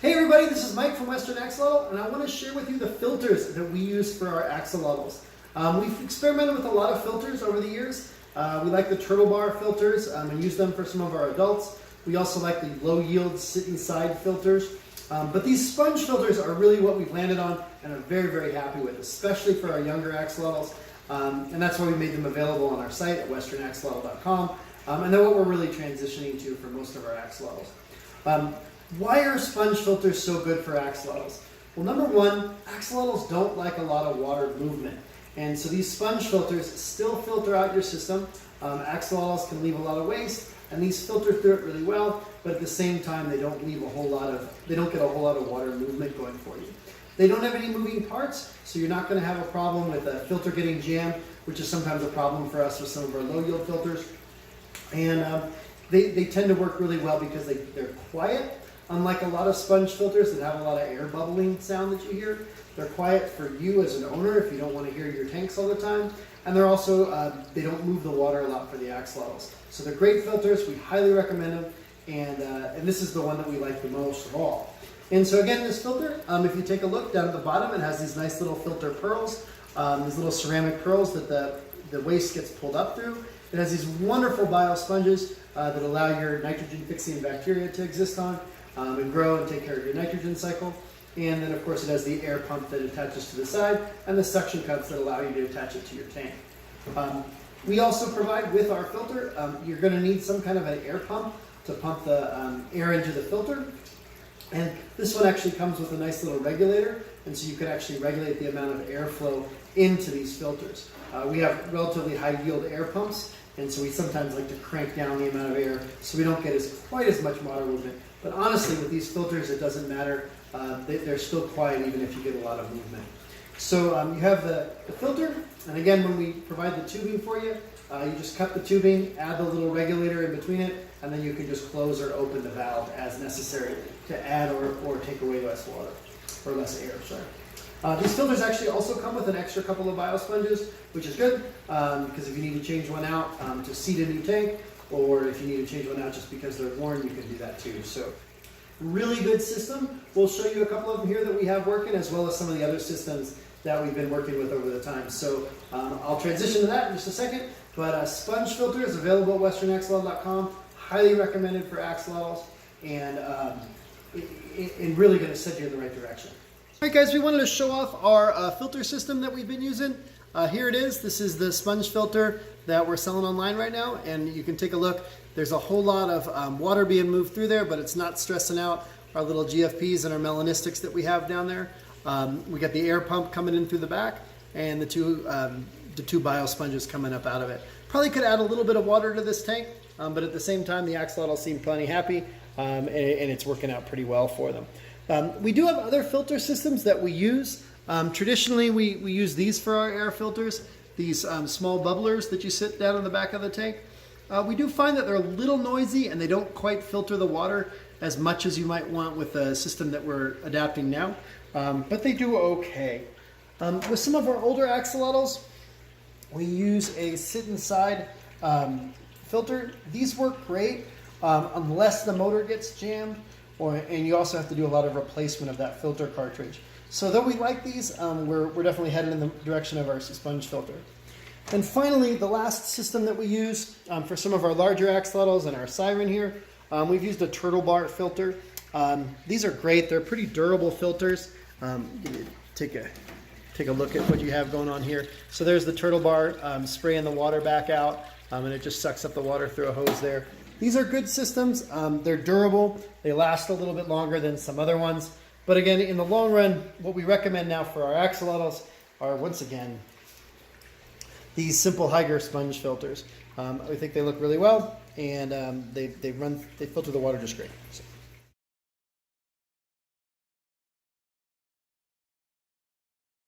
Hey everybody, this is Mike from Western Axolotl, and I want to share with you the filters that we use for our axolotls. We've experimented with a lot of filters over the years. We like the turtle bar filters and use them for some of our adults. We also like the low yield sit inside filters. But these sponge filters are really what we've landed on and are very, very happy with, especially for our younger axolotls. And that's why we made them available on our site at westernaxolotl.com. And they're what we're really transitioning to for most of our axolotls. Why are sponge filters so good for axolotls? Well, number one, axolotls don't like a lot of water movement. And so these sponge filters still filter out your system. Axolotls can leave a lot of waste, and these filter through it really well, but at the same time, they don't get a whole lot of water movement going for you. They don't have any moving parts, so you're not going to have a problem with a filter getting jammed, which is sometimes a problem for us with some of our low yield filters. And they tend to work really well because they're quiet. Unlike a lot of sponge filters that have a lot of air bubbling sound that you hear, they're quiet for you as an owner if you don't want to hear your tanks all the time. And they're also, they don't move the water a lot for the axolotls. So they're great filters, we highly recommend them, and this is the one that we like the most of all. And so again, this filter, if you take a look down at the bottom, it has these nice little filter pearls, these little ceramic pearls that the waste gets pulled up through. It has these wonderful biosponges that allow your nitrogen fixing bacteria to exist on and grow and take care of your nitrogen cycle. And then of course it has the air pump that attaches to the side and the suction cups that allow you to attach it to your tank. We also provide with our filter, you're going to need some kind of an air pump to pump the air into the filter. And this one actually comes with a nice little regulator, and so you can actually regulate the amount of airflow into these filters. We have relatively high yield air pumps, and so we sometimes like to crank down the amount of air so we don't get quite as much water movement. But honestly, with these filters, it doesn't matter. They're still quiet even if you get a lot of movement. So you have the filter, and again, when we provide the tubing for you, you just cut the tubing, add the little regulator in between it, and then you can just close or open the valve as necessary to add or take away less water, or less air, sorry. These filters actually also come with an extra couple of biosponges, which is good, because if you need to change one out to seat a new tank, or if you need to change one out just because they're worn, you can do that too. So, really good system. We'll show you a couple of them here that we have working, as well as some of the other systems that we've been working with over the time. So I'll transition to that in just a second. But sponge filter is available at westernaxolotl.com. Highly recommended for axolotls, and really going to set you in the right direction. All right, guys, we wanted to show off our filter system that we've been using. Here it is. This is the sponge filter that we're selling online right now, and you can take a look. There's a whole lot of water being moved through there, but it's not stressing out our little GFPs and our melanistics that we have down there. We got the air pump coming in through the back, and the two biosponges coming up out of it. Probably could add a little bit of water to this tank, but at the same time, the axolotls seem plenty happy, and it's working out pretty well for them. We do have other filter systems that we use. Traditionally, we use these for our air filters, these small bubblers that you sit down in the back of the tank. We do find that they're a little noisy and they don't quite filter the water as much as you might want with the system that we're adapting now, but they do okay. With some of our older axolotls, we use a sit inside filter. These work great unless the motor gets jammed, and you also have to do a lot of replacement of that filter cartridge. So though we like these, we're definitely headed in the direction of our sponge filter. And finally, the last system that we use for some of our larger axolotls and our siren here, we've used a turtle bar filter. These are great. They're pretty durable filters. Take a look at what you have going on here. So there's the turtle bar spraying the water back out, and it just sucks up the water through a hose there. These are good systems. They're durable. They last a little bit longer than some other ones. But again, in the long run, what we recommend now for our axolotls are, once again, these simple Hygger sponge filters. I think they look really well, and they filter the water just great. So.